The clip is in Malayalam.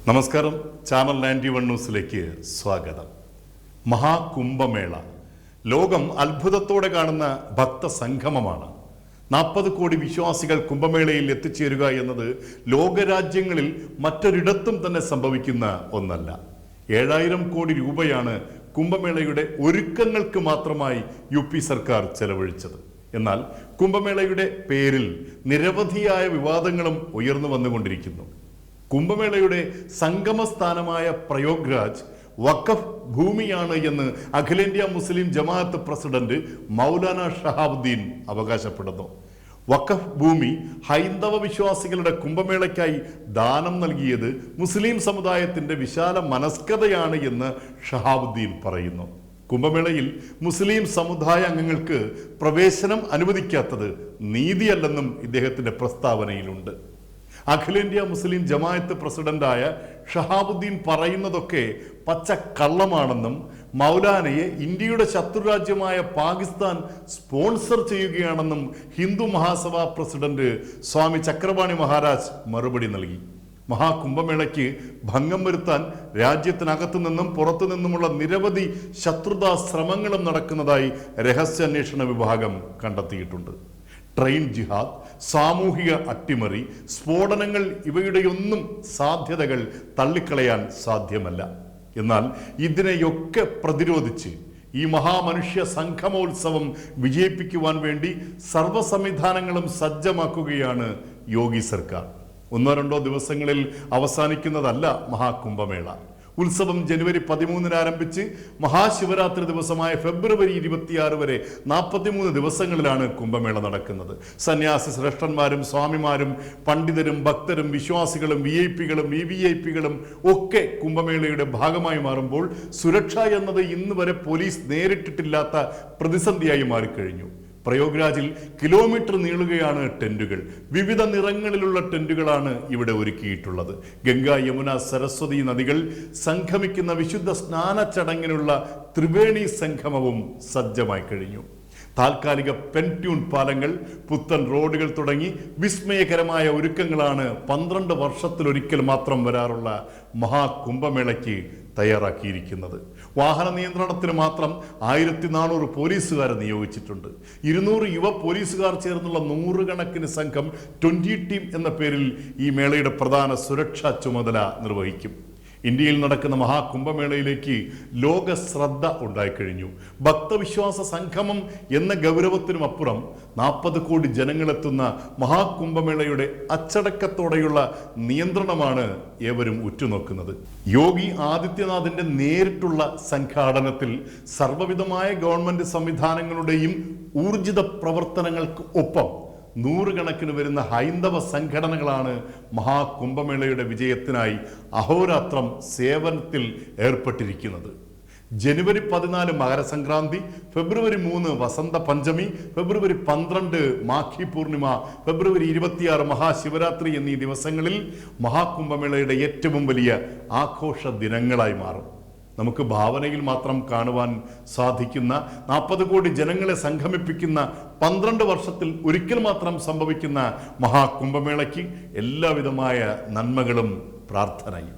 നമസ്കാരം. ചാനൽ 91 ന്യൂസിലേക്ക് സ്വാഗതം. മഹാകുംഭമേള ലോകം അത്ഭുതത്തോടെ കാണുന്ന ഭക്തസംഗമമാണ്. 40 കോടി വിശ്വാസികൾ കുംഭമേളയിൽ എത്തിച്ചേരുക എന്നത് ലോകരാജ്യങ്ങളിൽ മറ്റൊരിടത്തും തന്നെ സംഭവിക്കുന്ന ഒന്നല്ല. 7000 കോടി രൂപയാണ് കുംഭമേളയുടെ ഒരുക്കങ്ങൾക്ക് മാത്രമായി UP സർക്കാർ ചെലവഴിച്ചത്. എന്നാൽ കുംഭമേളയുടെ പേരിൽ നിരവധിയായ വിവാദങ്ങളും ഉയർന്നു വന്നുകൊണ്ടിരിക്കുന്നു. കുംഭമേളയുടെ സംഗമസ്ഥാനമായ പ്രയാഗ്രാജ് വഖഫ് ഭൂമിയാണ് എന്ന് അഖിലേന്ത്യാ മുസ്ലിം ജമാഅത്ത് പ്രസിഡന്റ് മൗലാന ഷഹാബുദ്ദീൻ അവകാശപ്പെടുന്നു. വഖഫ് ഭൂമി ഹൈന്ദവ വിശ്വാസികളുടെ കുംഭമേളയ്ക്കായി ദാനം നൽകിയത് മുസ്ലിം സമുദായത്തിന്റെ വിശാല മനസ്കതയാണ് എന്ന് ഷഹാബുദ്ദീൻ പറയുന്നു. കുംഭമേളയിൽ മുസ്ലിം സമുദായ അംഗങ്ങൾക്ക് പ്രവേശനം അനുവദിക്കാത്തത് നീതിയല്ലെന്നും ഇദ്ദേഹത്തിന്റെ പ്രസ്താവനയിലുണ്ട്. അഖിലേന്ത്യാ മുസ്ലിം ജമാഅത്ത് പ്രസിഡന്റായ ഷഹാബുദ്ദീൻ പറയുന്നതൊക്കെ പച്ചക്കള്ളമാണെന്നും മൗലാനയെ ഇന്ത്യയുടെ ശത്രുരാജ്യമായ പാകിസ്ഥാൻ സ്പോൺസർ ചെയ്യുകയാണെന്നും ഹിന്ദു മഹാസഭ പ്രസിഡന്റ് സ്വാമി ചക്രപാണി മഹാരാജ് മറുപടി നൽകി. മഹാകുംഭമേളയ്ക്ക് ഭംഗം വരുത്താൻ രാജ്യത്തിനകത്തു നിന്നും പുറത്തു നിന്നുമുള്ള നിരവധി ശത്രുതാ ശ്രമങ്ങളും നടക്കുന്നതായി രഹസ്യാന്വേഷണ വിഭാഗം കണ്ടെത്തിയിട്ടുണ്ട്. ട്രെയിൻ ജിഹാദ്, സാമൂഹിക അട്ടിമറി, സ്ഫോടനങ്ങൾ ഇവയുടെയൊന്നും സാധ്യതകൾ തള്ളിക്കളയാൻ സാധ്യമല്ല. എന്നാൽ ഇതിനെയൊക്കെ പ്രതിരോധിച്ച് ഈ മഹാമനുഷ്യ സംഗമോത്സവം വിജയിപ്പിക്കുവാൻ വേണ്ടി സർവ്വ സംവിധാനങ്ങളും സജ്ജമാക്കുകയാണ് യോഗി സർക്കാർ. 1-2 ദിവസങ്ങളിൽ അവസാനിക്കുന്നതല്ല മഹാകുംഭമേള. ഉത്സവം ജനുവരി 13 ആരംഭിച്ച് മഹാശിവരാത്രി ദിവസമായ ഫെബ്രുവരി 26 വരെ 43 ദിവസങ്ങളിലാണ് കുംഭമേള നടക്കുന്നത്. സന്യാസി ശ്രേഷ്ഠന്മാരും സ്വാമിമാരും പണ്ഡിതരും ഭക്തരും വിശ്വാസികളും VIP-കളും VVIP-കളും ഒക്കെ കുംഭമേളയുടെ ഭാഗമായി മാറുമ്പോൾ സുരക്ഷ എന്നത് ഇന്ന് വരെ പോലീസ് നേരിട്ടിട്ടില്ലാത്ത പ്രതിസന്ധിയായി മാറിക്കഴിഞ്ഞു. പ്രയാഗ്രാജിൽ കിലോമീറ്റർ നീളുകയാണ് ടെന്റുകൾ. വിവിധ നിറങ്ങളിലുള്ള ടെന്റുകളാണ് ഇവിടെ ഒരുക്കിയിട്ടുള്ളത്. ഗംഗ, യമുന, സരസ്വതി നദികൾ സംഗമിക്കുന്ന വിശുദ്ധ സ്നാന ചടങ്ങിനുള്ള ത്രിവേണി സംഗമവും സജ്ജമായി കഴിഞ്ഞു. താൽക്കാലിക പെൻറ്റ്യൂൺ പാലങ്ങൾ, പുത്തൻ റോഡുകൾ തുടങ്ങി വിസ്മയകരമായ ഒരുക്കങ്ങളാണ് 12 വർഷത്തിലൊരിക്കൽ മാത്രം വരാറുള്ള മഹാകുംഭമേളയ്ക്ക് തയ്യാറാക്കിയിരിക്കുന്നത്. വാഹന നിയന്ത്രണത്തിന് മാത്രം 1400 പോലീസുകാരെ നിയോഗിച്ചിട്ടുണ്ട്. 200 യുവ പോലീസുകാർ ചേർന്നുള്ള 100 കണക്കിന് സംഘം 20 ടീം എന്ന പേരിൽ ഈ മേളയുടെ പ്രധാന സുരക്ഷാ ചുമതല നിർവഹിക്കും. ഇന്ത്യയിൽ നടക്കുന്ന മഹാകുംഭമേളയിലേക്ക് ലോക ശ്രദ്ധ ഉണ്ടായിക്കഴിഞ്ഞു. ഭക്തവിശ്വാസ സംഗമം എന്ന ഗൗരവത്തിനുമപ്പുറം 40 കോടി ജനങ്ങളെത്തുന്ന മഹാകുംഭമേളയുടെ അച്ചടക്കത്തോടെയുള്ള നിയന്ത്രണമാണ് ഏവരും ഉറ്റുനോക്കുന്നത്. യോഗി ആദിത്യനാഥിന്റെ നേരിട്ടുള്ള സംഘാടനത്തിൽ സർവ്വവിധമായ ഗവൺമെന്റ് സംവിധാനങ്ങളുടെയും ഊർജിത പ്രവർത്തനങ്ങൾക്ക് ഒപ്പം 100 കണക്കിന് വരുന്ന ഹൈന്ദവ സംഘടനകളാണ് മഹാകുംഭമേളയുടെ വിജയത്തിനായി അഹോരാത്രം സേവനത്തിൽ ഏർപ്പെട്ടിരിക്കുന്നത്. ജനുവരി 14 മകരസംക്രാന്തി, ഫെബ്രുവരി 3 വസന്ത പഞ്ചമി, ഫെബ്രുവരി 12 മാഘി പൂർണിമ, ഫെബ്രുവരി 26 മഹാശിവരാത്രി എന്നീ ദിവസങ്ങളിൽ മഹാകുംഭമേളയുടെ ഏറ്റവും വലിയ ആഘോഷ ദിനങ്ങളായി മാറും. നമുക്ക് ഭാവനയിൽ മാത്രം കാണുവാൻ സാധിക്കുന്ന 40 കോടി ജനങ്ങളെ സംഗമിപ്പിക്കുന്ന 12 വർഷത്തിൽ ഒരിക്കൽ മാത്രം സംഭവിക്കുന്ന മഹാകുംഭമേളയ്ക്ക് എല്ലാവിധമായ നന്മകളും പ്രാർത്ഥനയും.